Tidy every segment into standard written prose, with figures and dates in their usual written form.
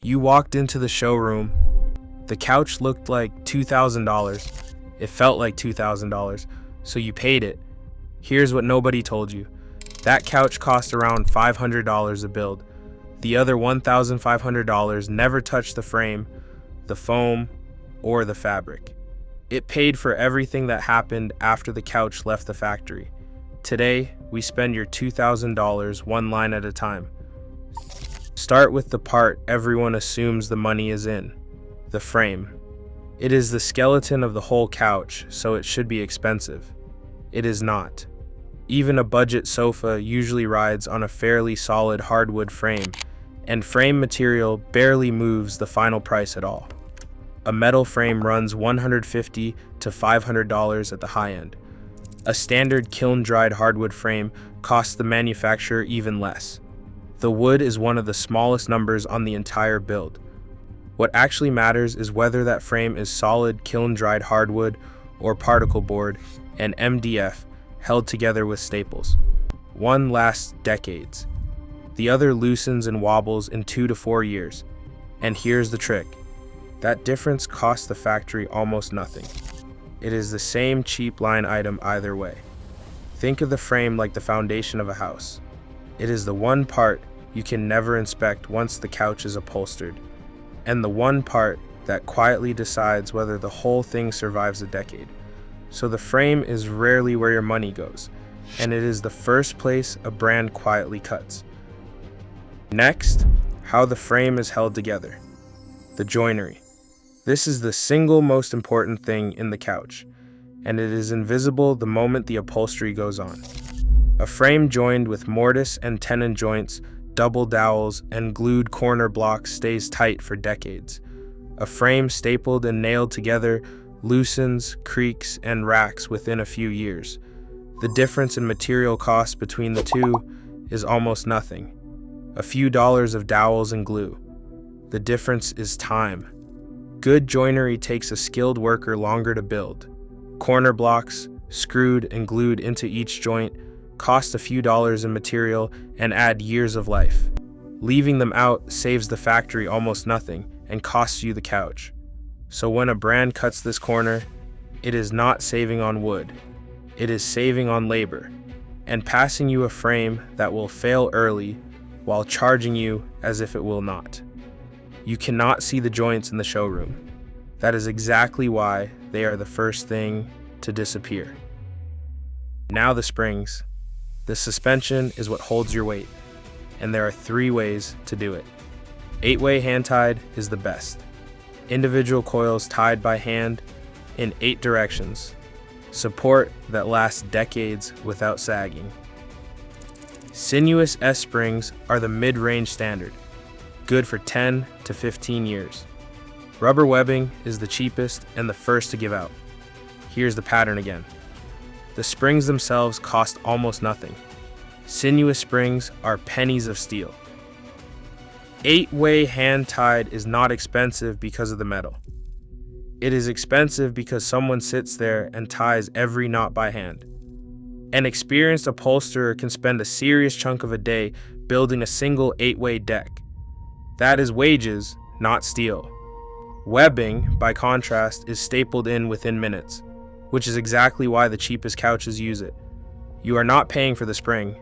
You walked into the showroom. The couch looked like $2,000. It felt like $2,000, so you paid it. Here's what nobody told you. That couch cost around $500 to build. The other $1,500 never touched the frame, the foam, or the fabric. It paid for everything that happened after the couch left the factory. Today, we spend your $2,000 one line at a time. Start with the part everyone assumes the money is in, the frame. It is the skeleton of the whole couch, so it should be expensive. It is not. Even a budget sofa usually rides on a fairly solid hardwood frame, and frame material barely moves the final price at all. A metal frame runs $150 to $500 at the high end. A standard kiln-dried hardwood frame costs the manufacturer even less. The wood is one of the smallest numbers on the entire build. What actually matters is whether that frame is solid kiln-dried hardwood or particle board and MDF held together with staples. One lasts decades. The other loosens and wobbles in 2 to 4 years. And here's the trick. That difference costs the factory almost nothing. It is the same cheap line item either way. Think of the frame like the foundation of a house. It is the one part you can never inspect once the couch is upholstered, and the one part that quietly decides whether the whole thing survives a decade. So the frame is rarely where your money goes, and it is the first place a brand quietly cuts. Next, how the frame is held together. The joinery. This is the single most important thing in the couch, and it is invisible the moment the upholstery goes on. A frame joined with mortise and tenon joints, double dowels, and glued corner blocks stays tight for decades. A frame stapled and nailed together loosens, creaks, and racks within a few years. The difference in material cost between the two is almost nothing. A few dollars of dowels and glue. The difference is time. Good joinery takes a skilled worker longer to build. Corner blocks, screwed and glued into each joint, cost a few dollars in material and add years of life. Leaving them out saves the factory almost nothing and costs you the couch. So when a brand cuts this corner, it is not saving on wood. It is saving on labor and passing you a frame that will fail early while charging you as if it will not. You cannot see the joints in the showroom. That is exactly why they are the first thing to disappear. Now the springs. The suspension is what holds your weight, and there are 3 ways to do it. 8-way hand-tied is the best. Individual coils tied by hand in 8 directions. Support that lasts decades without sagging. Sinuous S-springs are the mid-range standard, good for 10 to 15 years. Rubber webbing is the cheapest and the first to give out. Here's the pattern again. The springs themselves cost almost nothing. Sinuous springs are pennies of steel. 8-way hand-tied is not expensive because of the metal. It is expensive because someone sits there and ties every knot by hand. An experienced upholsterer can spend a serious chunk of a day building a single 8-way deck. That is wages, not steel. Webbing, by contrast, is stapled in within minutes, which is exactly why the cheapest couches use it. You are not paying for the spring.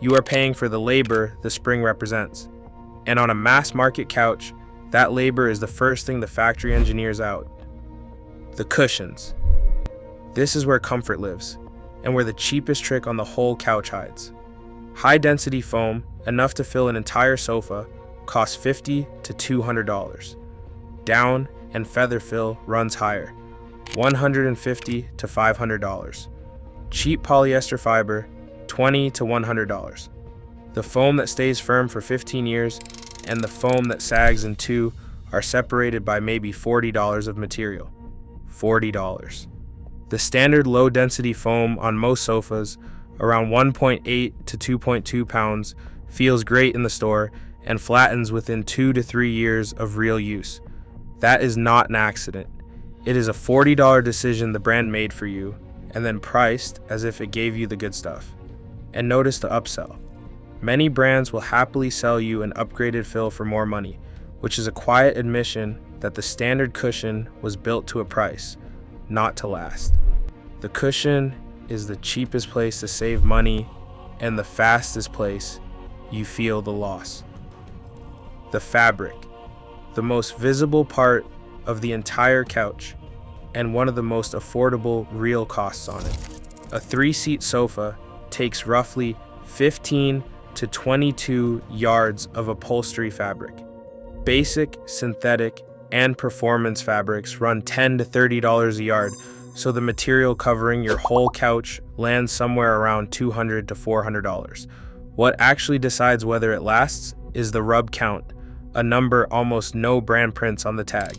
You are paying for the labor the spring represents. And on a mass market couch, that labor is the first thing the factory engineers out. The cushions. This is where comfort lives, and where the cheapest trick on the whole couch hides. High-density foam, enough to fill an entire sofa, costs $50 to $200. Down and feather fill runs higher, $150 to $500. Cheap polyester fiber, $20 to $100. The foam that stays firm for 15 years and the foam that sags in 2 are separated by maybe $40 of material. $40. The standard low-density foam on most sofas, around 1.8 to 2.2 pounds, feels great in the store and flattens within 2 to 3 years of real use. That is not an accident. It is a $40 decision the brand made for you and then priced as if it gave you the good stuff. And notice the upsell. Many brands will happily sell you an upgraded fill for more money, which is a quiet admission that the standard cushion was built to a price, not to last. The cushion is the cheapest place to save money and the fastest place you feel the loss. The fabric, the most visible part of the entire couch and one of the most affordable real costs on it. A 3-seat sofa takes roughly 15 to 22 yards of upholstery fabric. Basic, synthetic, and performance fabrics run $10 to $30 a yard, so the material covering your whole couch lands somewhere around $200 to $400. What actually decides whether it lasts is the rub count, a number almost no brand prints on the tag.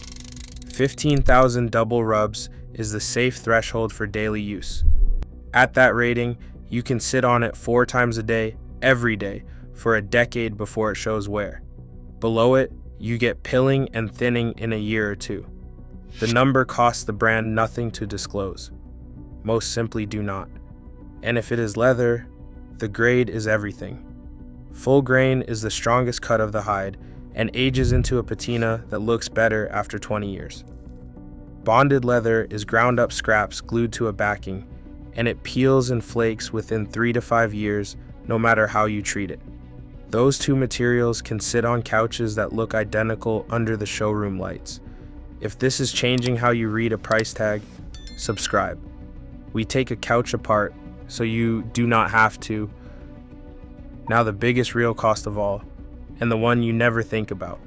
15,000 double rubs is the safe threshold for daily use. At that rating, you can sit on it 4 times a day, every day, for a decade before it shows wear. Below it, you get pilling and thinning in a year or 2. The number costs the brand nothing to disclose. Most simply do not. And if it is leather, the grade is everything. Full grain is the strongest cut of the hide and ages into a patina that looks better after 20 years. Bonded leather is ground up scraps glued to a backing, and it peels and flakes within 3 to 5 years, no matter how you treat it. Those two materials can sit on couches that look identical under the showroom lights. If this is changing how you read a price tag, subscribe. We take a couch apart, so you do not have to. Now the biggest real cost of all, and the one you never think about: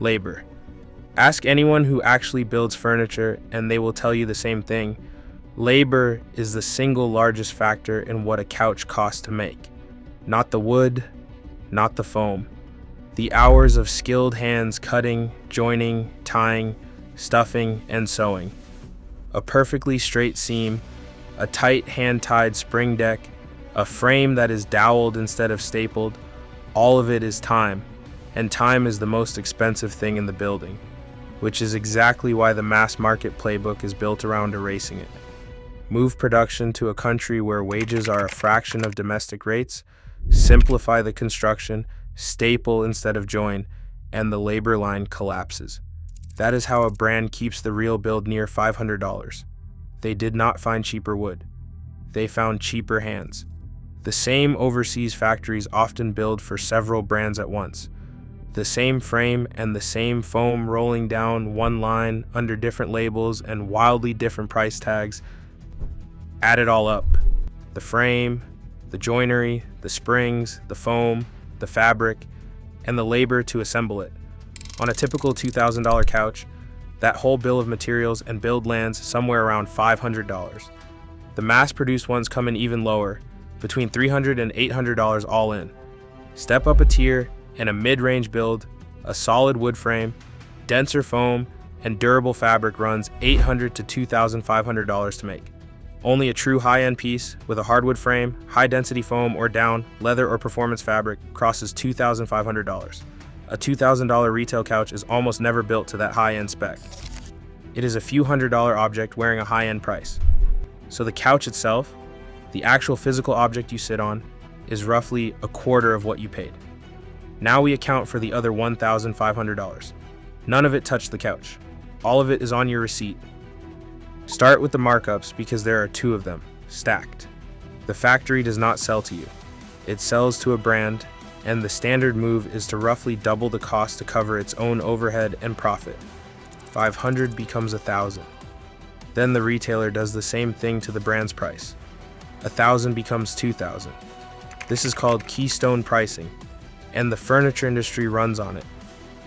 labor. Ask anyone who actually builds furniture and they will tell you the same thing. Labor is the single largest factor in what a couch costs to make. Not the wood, not the foam. The hours of skilled hands cutting, joining, tying, stuffing, and sewing. A perfectly straight seam, a tight hand-tied spring deck, a frame that is doweled instead of stapled. All of it is time, and time is the most expensive thing in the building, which is exactly why the mass market playbook is built around erasing it. Move production to a country where wages are a fraction of domestic rates, simplify the construction, staple instead of join, and the labor line collapses. That is how a brand keeps the real build near $500. They did not find cheaper wood. They found cheaper hands. The same overseas factories often build for several brands at once. The same frame and the same foam rolling down one line under different labels and wildly different price tags. Add it all up. The frame, the joinery, the springs, the foam, the fabric, and the labor to assemble it. On a typical $2,000 couch, that whole bill of materials and build lands somewhere around $500. The mass-produced ones come in even lower, between $300 and $800 all in. Step up a tier and a mid-range build, a solid wood frame, denser foam, and durable fabric runs $800 to $2,500 to make. Only a true high-end piece with a hardwood frame, high-density foam or down, leather or performance fabric crosses $2,500. A $2,000 retail couch is almost never built to that high-end spec. It is a few $100 object wearing a high-end price. So the couch itself, the actual physical object you sit on, is roughly a quarter of what you paid. Now we account for the other $1,500. None of it touched the couch. All of it is on your receipt. Start with the markups because there are 2 of them, stacked. The factory does not sell to you. It sells to a brand, and the standard move is to roughly double the cost to cover its own overhead and profit. 500 becomes 1,000. Then the retailer does the same thing to the brand's price. 1,000 becomes 2,000. This is called keystone pricing, and the furniture industry runs on it.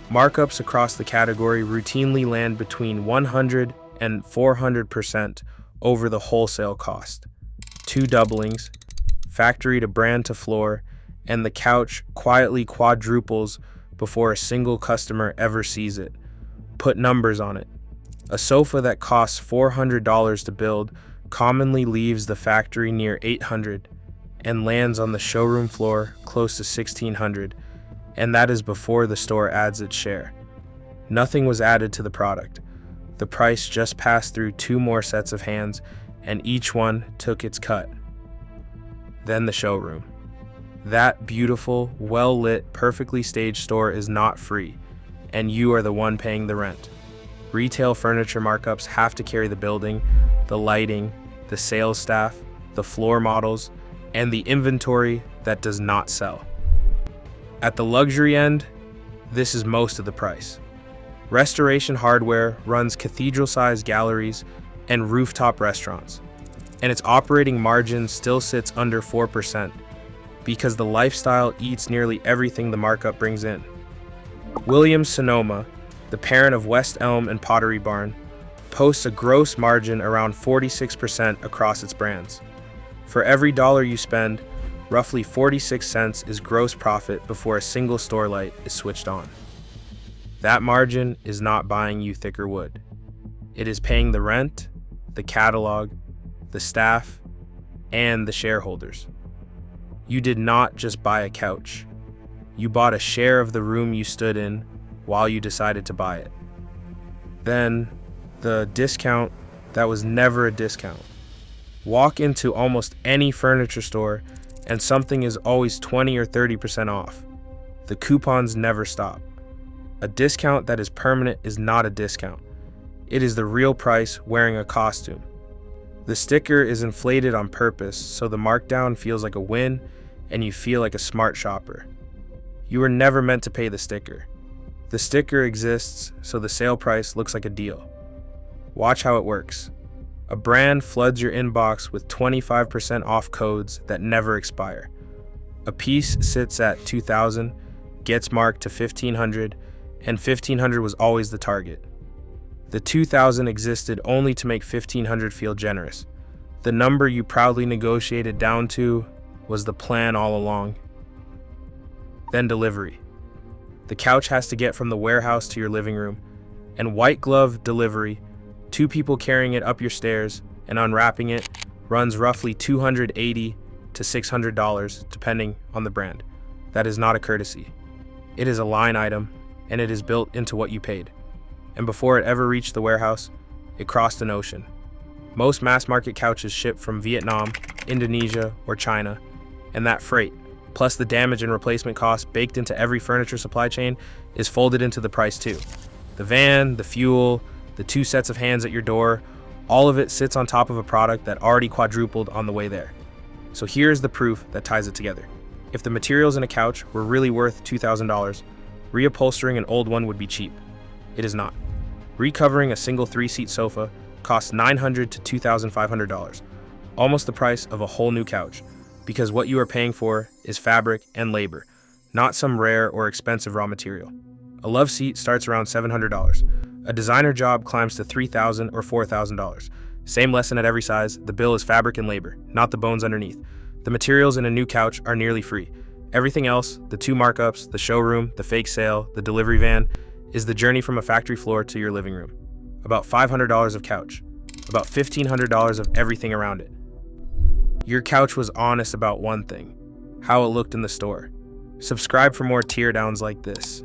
Markups across the category routinely land between 100 and 400% over the wholesale cost. 2 doublings, factory to brand to floor, and the couch quietly quadruples before a single customer ever sees it. Put numbers on it. A sofa that costs $400 to build commonly leaves the factory near $800 and lands on the showroom floor close to $1,600, and that is before the store adds its share. Nothing was added to the product. The price just passed through 2 more sets of hands, and each one took its cut. Then the showroom. That beautiful, well-lit, perfectly staged store is not free, and you are the one paying the rent. Retail furniture markups have to carry the building, the lighting, the sales staff, the floor models, and the inventory that does not sell. At the luxury end, this is most of the price. Restoration hardware runs cathedral-sized galleries and rooftop restaurants, and its operating margin still sits under 4% because the lifestyle eats nearly everything the markup brings in. Williams-Sonoma, the parent of West Elm and Pottery Barn, posts a gross margin around 46% across its brands. For every dollar you spend, roughly 46 cents is gross profit before a single store light is switched on. That margin is not buying you thicker wood. It is paying the rent, the catalog, the staff, and the shareholders. You did not just buy a couch. You bought a share of the room you stood in while you decided to buy it. Then, the discount that was never a discount. Walk into almost any furniture store and something is always 20 or 30% off. The coupons never stop. A discount that is permanent is not a discount. It is the real price wearing a costume. The sticker is inflated on purpose so the markdown feels like a win and you feel like a smart shopper. You were never meant to pay the sticker. The sticker exists so the sale price looks like a deal. Watch how it works. A brand floods your inbox with 25% off codes that never expire. A piece sits at $2,000, gets marked to $1,500, and $1,500 was always the target. The $2,000 existed only to make $1,500 feel generous. The number you proudly negotiated down to was the plan all along. Then delivery. The couch has to get from the warehouse to your living room, and white glove delivery, 2 people carrying it up your stairs and unwrapping it, runs roughly $280 to $600 depending on the brand. That is not a courtesy. It is a line item, and it is built into what you paid. And before it ever reached the warehouse, it crossed an ocean. Most mass market couches ship from Vietnam, Indonesia, or China, and that freight, plus the damage and replacement costs baked into every furniture supply chain, is folded into the price too. The van, the fuel, the 2 sets of hands at your door, all of it sits on top of a product that already quadrupled on the way there. So here's the proof that ties it together. If the materials in a couch were really worth $2,000, reupholstering an old one would be cheap. It is not. Recovering a single 3-seat sofa costs $900 to $2,500, almost the price of a whole new couch, because what you are paying for is fabric and labor, not some rare or expensive raw material. A love seat starts around $700. A designer job climbs to $3,000 or $4,000. Same lesson at every size, the bill is fabric and labor, not the bones underneath. The materials in a new couch are nearly free. Everything else, the 2 markups, the showroom, the fake sale, the delivery van, is the journey from a factory floor to your living room. About $500 of couch, about $1,500 of everything around it. Your couch was honest about one thing, how it looked in the store. Subscribe for more teardowns like this.